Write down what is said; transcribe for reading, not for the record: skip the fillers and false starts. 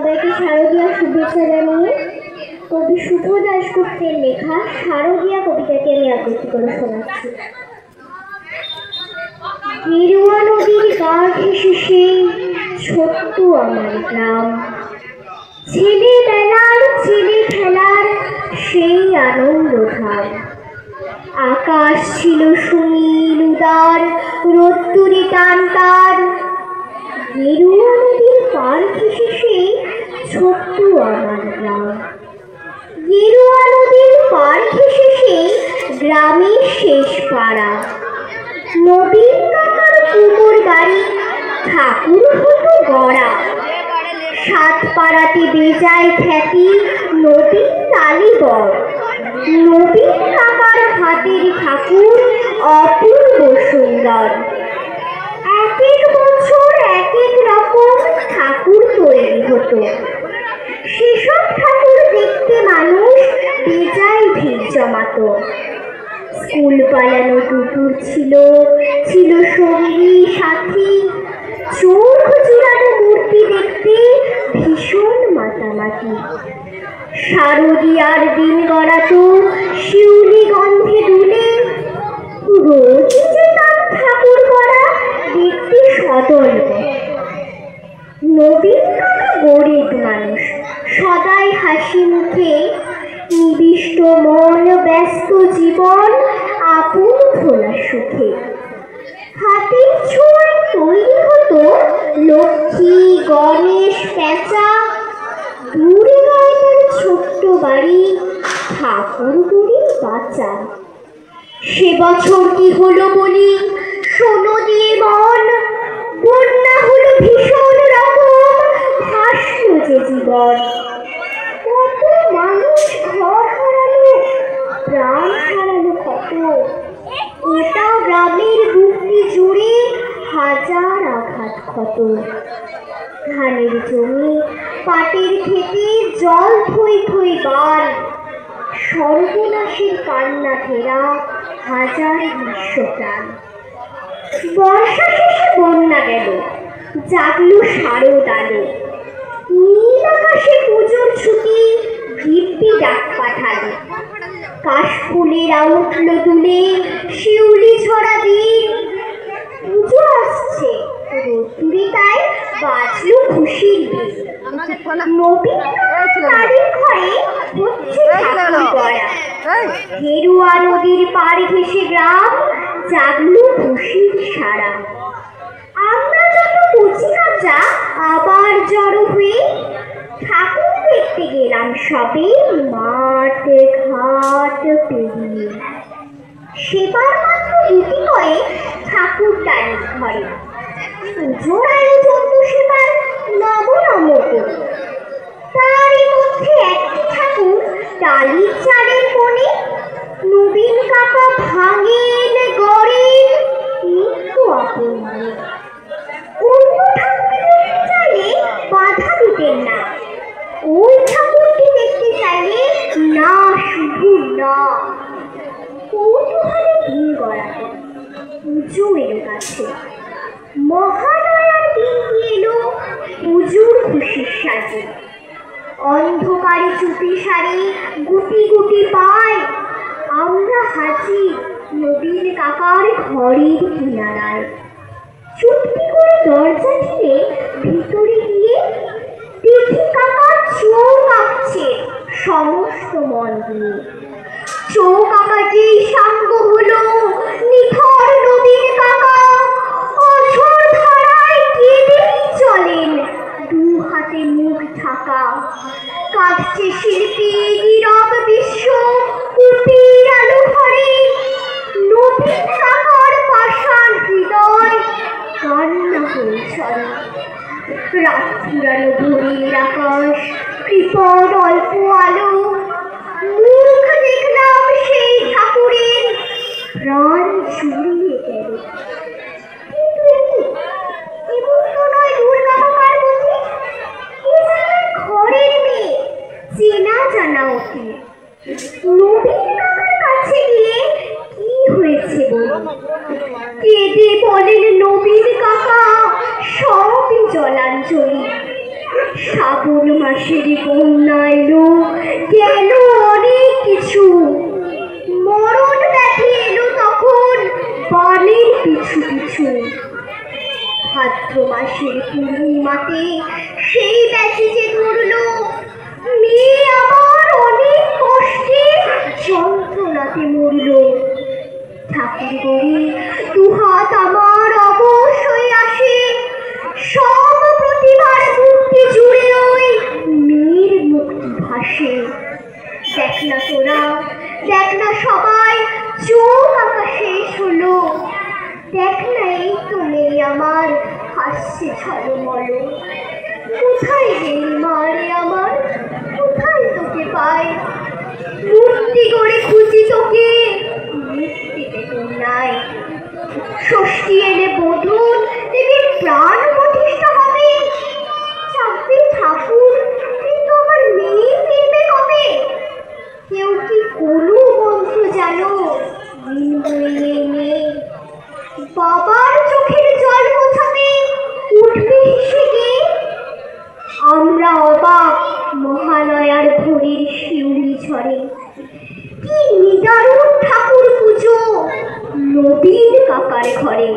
সবাইকে শারদীয়া শুভেচ্ছা জানিয়ে কবি শুভ দাশগুপ্তের লেখা শারদীয়া কবিতাটি আমি আবৃত্তি করে শোনাচ্ছি। গেরুয়া নদীর গা ঘেঁষে সেই ছোট্ট আমার গ্রাম, ছেলেবেলার ছেলে খেলার সেই আনন্দ ধাম। আকাশ ছিল সুনীল উদার, রোদ্দুরে টান তার। গেরুয়া নদীর পার ঘেঁষে সেই ছোট্ট আমার গ্রাম, গেরুয়া নদীর পার ঘেঁষে সেই গ্রামের শেষ পাড়া। নবীন কাকার কুমোর গাড়ি ঠাকুর হতো গড়া। সাত পাড়াতে বেজায় খ্যাতি নদীর তালিবর। নবীন কাকার হাতের ঠাকুর অপূর্ব সুন্দর। এক এক বছর এক এক রকম ঠাকুর তৈরি হতো। সেসব ঠাকুর দেখতে মানুষ বেজায় ভিড় জমাতো। স্কুল পালানো টুকুর ছিল ছিল সঙ্গী সাথী। চোখ জুড়ানো মূর্তি দেখতে ভীষণ মাতামাতি। শারদীয়ার দিন গড়াতো শিউলি গন্ধে দুলে। রোজ যেতাম ঠাকুর গড়া দেখতে সদল। নবীন কাকা গরিব মানুষ, সদাই হাসি মুখে। নিবিষ্ট মন, ব্যস্ত জীবন, আপন ভোলা সুখে। হাতের ছোঁয়ায় তৈরি হতো লক্ষ্মী, গণেশ, পেঁচা। দূরে গায়ের ছোট্ট বাড়ি, ঠাকুরগুলি বাঁচা। সে বছর কি হলো বলি শোনো দিয়ে মন। বন্যা হলো ভীষণ রকম, ভাসল যে জীবন। কত মানুষ ঘর হারালো, প্রাণ হারালো কত। গোটা গ্রামের বুকটি জুড়ে হাজার আঘাত ক্ষত। ধানের জমি, পাটের খেতে জল থই থই বান। সর্বনাশের কান্না ঘেরা হাজার বিশ্বপ্রাণ। বর্ষা শেষে বন্যা গেল, জাগলো শারদ আলো। নীল আকাশে পুজোর ছুটি, দিব্যি ডাক পাঠালো। কাশ ফুলেরা উঠল দুলে, শিউলি ছড়া দিন। পুজো আসছে, রোদ্দুরে তাই বাজলো খুশির বিন। নবীন তাদের ঘরে হচ্ছে ঠাকুর গড়া। গেরুয়া নদীর পাড় ঘেঁষে গ্রাম, জাগলো খুশির সারা। আমরা যত কচি কাঁচা আবার জড়ো হয়ে ঠাকুর দেখতে গেলাম সবে মাঠ ঘাট পেরিয়ে। সেবার মাত্র দুটি কয়ে ঠাকুর টানির ঘরে। পুজোর আয়োজন তো সেবার নবনম করে। তারই মধ্যে একটি ঠাকুর টালির চালের কোণে। নবীন কাকা ভাঙেন গড়েন নিত্য আপন মনে। অন্য ঠাকুর দেখতে চাইলে বাধা দিতেন না, ওই ঠাকুরটি দেখতে চাইলে না শুধু না। কৌতূহলে দিন গড়াতো, পুজো এলো কাছে। মহালয়ার দিনটি এলো পুজোর খুশির সাজে। অন্ধকারে চুপি সারি, গুটি গুটি পায়। আমরা হাজির নবীন কাকার ঘরের কিনারায়। চুপটি করে দরজা ঠেলে ভিতরে গিয়ে দেখি কাকা চোখ আঁকছে সমস্ত মন দিয়ে। চোখ আঁকাতেই সাঙ্গ হলো নিথর নবীন কাকা। অঝোর ধারায় কেঁদেই চলেন, দু হাতে মুখ ঢাকা। কাঁদছে শিল্পী নীরব বিশ্ব, কুটির আলো ঘরে। নবীন কাকার পাষাণ হৃদয় কান্না হয়ে ছড়ে। রাত্রিরালো ভোরের আকাশ, কৃপণ অল্প আলো। মুখ দেখলাম সেই ঠাকুরের, প্রাণ জুড়িয়ে গেল। এবং তো নয় দুর্গা পার্বতী, ঘরের মেয়ে, চেনা জানা অতি। নবীন কাকার কাছে গিয়ে কি হয়েছে বলুন। কেঁদে বলেন নবীন কাকা সবই জলাঞ্জলি। শ্রাবণ মাসের বন্যা এলো, গেল অনেক কিছু। মরণ ব্যাধি এলো তখন বালির পিছু পিছু। ভাদ্র মাসের পূর্ণিমাতে সেই ব্যাধি যে ধরলো, মেয়ে আমার অনেক কষ্টে যন্ত্রণাতে মরল। ঠাকুর গড়ি দুহাত আমার অবশ হয়ে আসে, সব প্রতিভার মুক্তি জুড়ে ওই মেয়ের মুক্তি ভাসে। দেখ না তোরা, দেখ না সবাই, চোখ আঁকা শেষ হলো। দেখ না এই তো মেয়ে আমার হাসছে ঝলমল। কোথায় গেলি মারে আমার, কোথায় তোকে পাই? মূর্তি গড়ে খুঁজি তোকে, মুক্তিতে তোর নাই। ষষ্ঠী এলে বোধন দেবীর প্রাণ প্রতিষ্ঠা হবে। চাপবে ঠাকুর, কিন্তু আমার মেয়ে ফিরবে কবে? কেউ কি কোনো মন্ত্র জানো মেয়ে? বাবার চোখের জল মোছাতে উঠবে হেসে গে। আমরা অবাক মহালয়ার ভোরের শিউলি ঝরে। কি নিদারুণ ঠাকুর পুজো নবীন কাকার ঘরে।